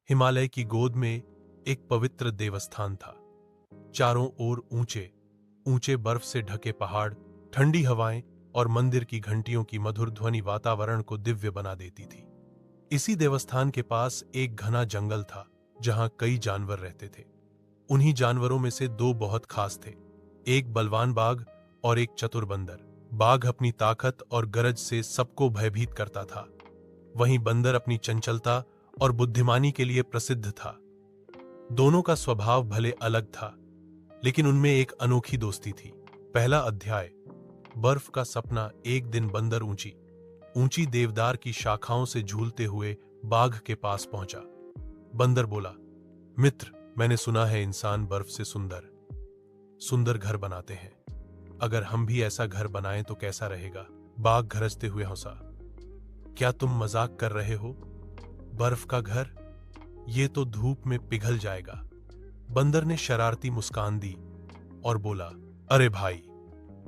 हिमालय की गोद में एक पवित्र देवस्थान था। चारों ओर ऊंचे ऊंचे बर्फ से ढके पहाड़, ठंडी हवाएं और मंदिर की घंटियों की मधुर ध्वनि वातावरण को दिव्य बना देती थी। इसी देवस्थान के पास एक घना जंगल था जहां कई जानवर रहते थे। उन्हीं जानवरों में से दो बहुत खास थे, एक बलवान बाघ और एक चतुर बंदर। बाघ अपनी ताकत और गरज से सबको भयभीत करता था, वहीं बंदर अपनी चंचलता और बुद्धिमानी के लिए प्रसिद्ध था। दोनों का स्वभाव भले अलग था, लेकिन उनमें एक अनोखी दोस्ती थी। पहला अध्याय, बर्फ का सपना। एक दिन बंदर ऊंची ऊंची देवदार की शाखाओं से झूलते हुए बाघ के पास पहुंचा। बंदर बोला, मित्र, मैंने सुना है इंसान बर्फ से सुंदर सुंदर घर बनाते हैं। अगर हम भी ऐसा घर बनाएं तो कैसा रहेगा? बाघ गरजते हुए हंसा, क्या तुम मजाक कर रहे हो? बर्फ का घर, ये तो धूप में पिघल जाएगा। बंदर ने शरारती मुस्कान दी और बोला, अरे भाई,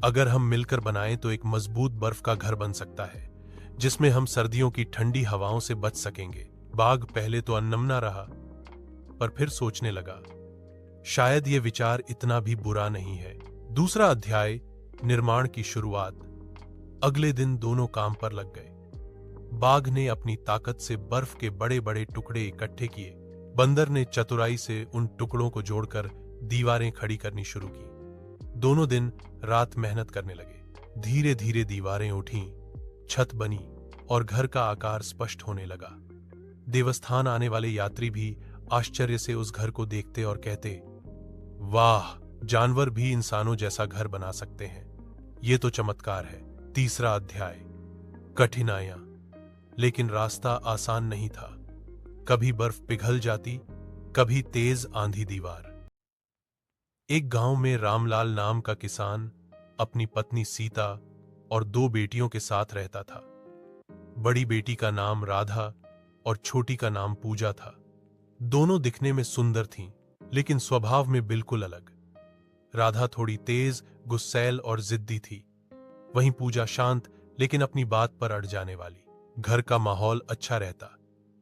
अगर हम मिलकर बनाएं तो एक मजबूत बर्फ का घर बन सकता है, जिसमें हम सर्दियों की ठंडी हवाओं से बच सकेंगे। बाघ पहले तो अनमना रहा, पर फिर सोचने लगा, शायद ये विचार इतना भी बुरा नहीं है। दूसरा अध्याय, निर्माण की शुरुआत। अगले दिन दोनों काम पर लग गए। बाघ ने अपनी ताकत से बर्फ के बड़े बड़े टुकड़े इकट्ठे किए। बंदर ने चतुराई से उन टुकड़ों को जोड़कर दीवारें खड़ी करनी शुरू की। दोनों दिन रात मेहनत करने लगे। धीरे धीरे दीवारें उठीं, छत बनी और घर का आकार स्पष्ट होने लगा। देवस्थान आने वाले यात्री भी आश्चर्य से उस घर को देखते और कहते, वाह, जानवर भी इंसानों जैसा घर बना सकते हैं। ये तो चमत्कार है। तीसरा अध्याय, कठिनाइयां। लेकिन रास्ता आसान नहीं था। कभी बर्फ पिघल जाती, कभी तेज आंधी दीवार। एक गांव में रामलाल नाम का किसान अपनी पत्नी सीता और दो बेटियों के साथ रहता था। बड़ी बेटी का नाम राधा और छोटी का नाम पूजा था। दोनों दिखने में सुंदर थीं, लेकिन स्वभाव में बिल्कुल अलग। राधा थोड़ी तेज, गुस्सैल और जिद्दी थी, वहीं पूजा शांत लेकिन अपनी बात पर अड़ जाने वाली। घर का माहौल अच्छा रहता,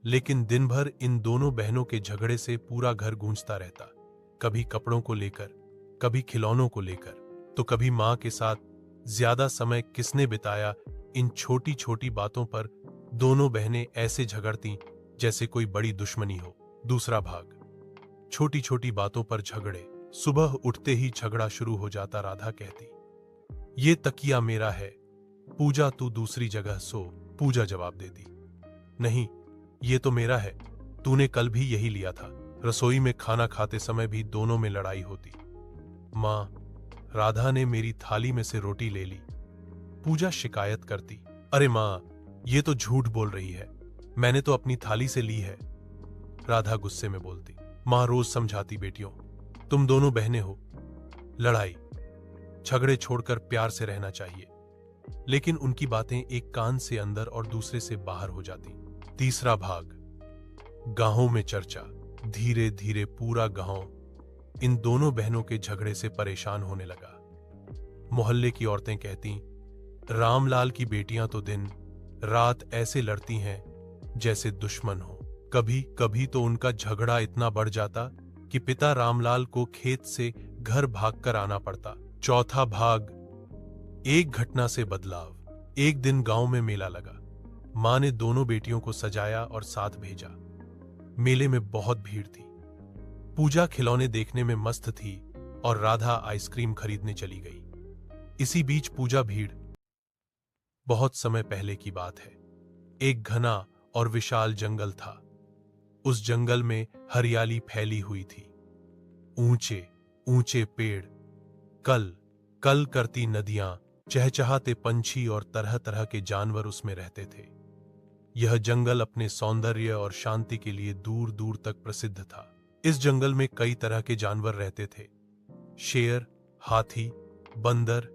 लेकिन दिन भर इन दोनों बहनों के झगड़े से पूरा घर गूंजता रहता। कभी कपड़ों को लेकर, कभी खिलौनों को लेकर, तो कभी मां के साथ ज्यादा समय किसने बिताया, इन छोटी छोटी बातों पर दोनों बहनें ऐसे झगड़ती जैसे कोई बड़ी दुश्मनी हो। दूसरा भाग, छोटी छोटी बातों पर झगड़े। सुबह उठते ही झगड़ा शुरू हो जाता। राधा कहती, ये तकिया मेरा है, पूजा तू दूसरी जगह सो। पूजा जवाब देती, नहीं, ये तो मेरा है, तूने कल भी यही लिया था। रसोई में खाना खाते समय भी दोनों में लड़ाई होती। मां, राधा ने मेरी थाली में से रोटी ले ली। पूजा शिकायत करती, अरे मां, ये तो झूठ बोल रही है, मैंने तो अपनी थाली से ली है। राधा गुस्से में बोलती, मां रोज समझाती, बेटियों, तुम दोनों बहनें हो, लड़ाई झगड़े छोड़कर प्यार से रहना चाहिए। लेकिन उनकी बातें एक कान से अंदर और दूसरे से बाहर हो जाती। तीसरा भाग, गांवों में चर्चा। धीरे धीरे पूरा गांव इन दोनों बहनों के झगड़े से परेशान होने लगा। मोहल्ले की औरतें कहती, रामलाल की बेटियां तो दिन रात ऐसे लड़ती हैं जैसे दुश्मन हो। कभी कभी तो उनका झगड़ा इतना बढ़ जाता कि पिता रामलाल को खेत से घर भागकर आना पड़ता। चौथा भाग, एक घटना से बदलाव। एक दिन गांव में मेला लगा। मां ने दोनों बेटियों को सजाया और साथ भेजा। मेले में बहुत भीड़ थी। पूजा खिलौने देखने में मस्त थी और राधा आइसक्रीम खरीदने चली गई। इसी बीच पूजा भीड़। बहुत समय पहले की बात है। एक घना और विशाल जंगल था। उस जंगल में हरियाली फैली हुई थी। ऊंचे ऊंचे पेड़, कल कल करती नदियां, चहचहाते पंछी और तरह तरह के जानवर उसमें रहते थे। यह जंगल अपने सौंदर्य और शांति के लिए दूर दूर तक प्रसिद्ध था। इस जंगल में कई तरह के जानवर रहते थे। शेर, हाथी, बंदर,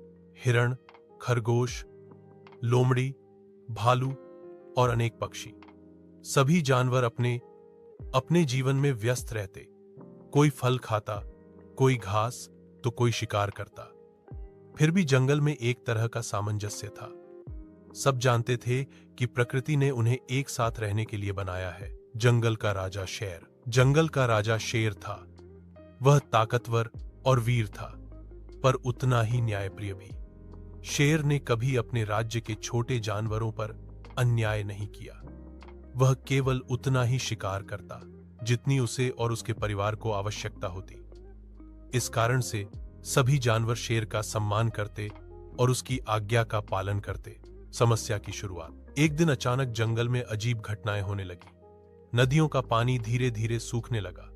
हिरण, खरगोश, लोमड़ी, भालू और अनेक पक्षी। सभी जानवर अपने अपने जीवन में व्यस्त रहते। कोई फल खाता, कोई घास, तो कोई शिकार करता। फिर भी जंगल में एक तरह का सामंजस्य था। सब जानते थे कि प्रकृति ने उन्हें एक साथ रहने के लिए बनाया है। जंगल का राजा शेर। जंगल का राजा शेर था। वह ताकतवर और वीर था, पर उतना ही न्यायप्रिय भी। शेर ने कभी अपने राज्य के छोटे जानवरों पर अन्याय नहीं किया। वह केवल उतना ही शिकार करता जितनी उसे और उसके परिवार को आवश्यकता होती। इस कारण से सभी जानवर शेर का सम्मान करते और उसकी आज्ञा का पालन करते। समस्या की शुरुआत। एक दिन अचानक जंगल में अजीब घटनाएं होने लगी। नदियों का पानी धीरे धीरे सूखने लगा,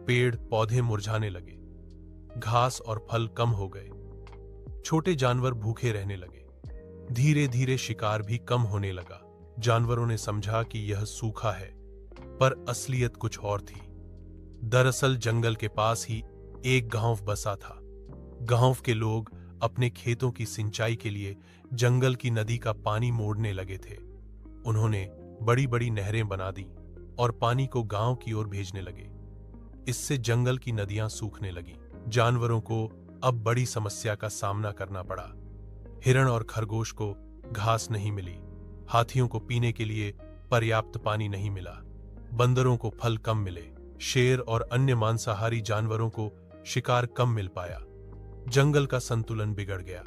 पेड़ पौधे मुरझाने लगे, घास और फल कम हो गए, छोटे जानवर भूखे रहने लगे। धीरे धीरे शिकार भी कम होने लगा। जानवरों ने समझा कि यह सूखा है, पर असलियत कुछ और थी। दरअसल जंगल के पास ही एक गांव बसा था। गांव के लोग अपने खेतों की सिंचाई के लिए जंगल की नदी का पानी मोड़ने लगे थे। उन्होंने बड़ी बड़ी नहरें बना दी और पानी को गांव की ओर भेजने लगे। इससे जंगल की नदियां सूखने लगी। जानवरों को अब बड़ी समस्या का सामना करना पड़ा। हिरण और खरगोश को घास नहीं मिली, हाथियों को पीने के लिए पर्याप्त पानी नहीं मिला, बंदरों को फल कम मिले, शेर और अन्य मांसाहारी जानवरों को शिकार कम मिल पाया। जंगल का संतुलन बिगड़ गया।